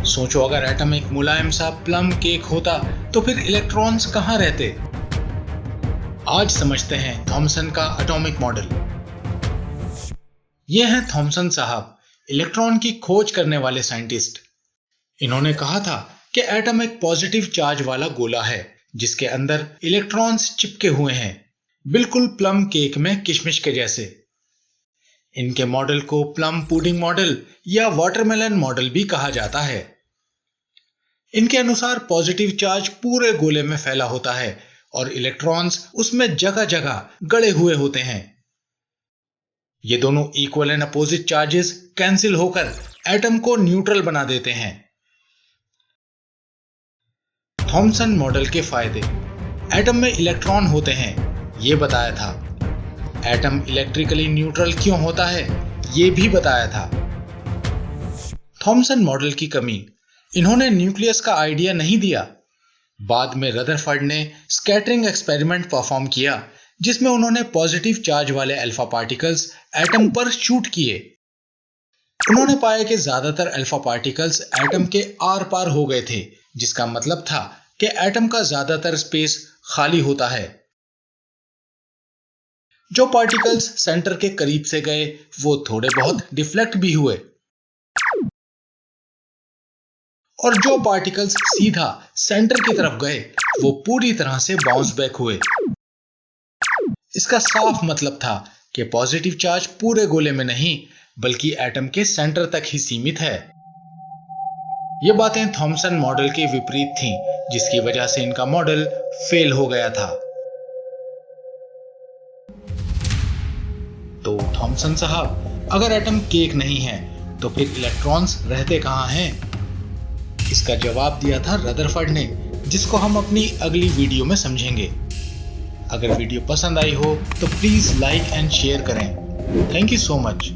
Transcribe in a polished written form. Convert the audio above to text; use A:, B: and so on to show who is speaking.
A: सोचो अगर एटम एक मुलायम सा प्लम केक होता तो फिर इलेक्ट्रॉन्स कहां रहते। आज समझते हैं थॉमसन का एटॉमिक मॉडल। ये हैं थॉमसन साहब, इलेक्ट्रॉन की खोज करने वाले साइंटिस्ट। इन्होंने कहा था कि एटम एक पॉजिटिव चार्ज वाला गोला है जिसके अंदर इलेक्ट्रॉन्स चिपके हुए हैं, बिल्कुल प्लम केक में किशमिश के जैसे। इनके मॉडल को प्लम पुडिंग मॉडल या वाटरमेलन मॉडल भी कहा जाता है। इनके अनुसार पॉजिटिव चार्ज पूरे गोले में फैला होता है और इलेक्ट्रॉन्स उसमें जगह जगह गड़े हुए होते हैं। ये दोनों equal and opposite charges cancel होकर एटम को न्यूट्रल बना देते हैं। थॉमसन मॉडल के फायदे। एटम में इलेक्ट्रॉन होते हैं, ये बताया था। एटम इलेक्ट्रिकली न्यूट्रल क्यों होता है, ये भी बताया था। थॉमसन मॉडल की कमी, इन्होंने न्यूक्लियस का आइडिया नहीं दिया। बाद में रदरफर्ड ने स्कैटरिंग एक्सपेरिमेंट परफॉर्म किया जिसमें उन्होंने पॉजिटिव चार्ज वाले अल्फा पार्टिकल्स एटम पर शूट किए। उन्होंने पाया कि ज्यादातर अल्फा पार्टिकल्स एटम के आर पार हो गए थे, जिसका मतलब था कि एटम का ज्यादातर स्पेस खाली होता है। जो पार्टिकल्स सेंटर के करीब से गए वो थोड़े बहुत डिफ्लेक्ट भी हुए और जो पार्टिकल्स सीधा सेंटर की तरफ गए वो पूरी तरह से बाउंस बैक हुए। इसका साफ मतलब था कि पॉजिटिव चार्ज पूरे गोले में नहीं बल्कि एटम के सेंटर तक ही सीमित है। ये बातें थॉमसन मॉडल के विपरीत थीं, जिसकी वजह से इनका मॉडल फेल हो गया था। तो थॉमसन साहब, अगर एटम केक नहीं है तो फिर इलेक्ट्रॉन्स रहते कहां हैं? इसका जवाब दिया था रदरफर्ड ने, जिसको हम अपनी अगली वीडियो में समझेंगे। अगर वीडियो पसंद आई हो तो प्लीज लाइक एंड शेयर करें। Thank you so much.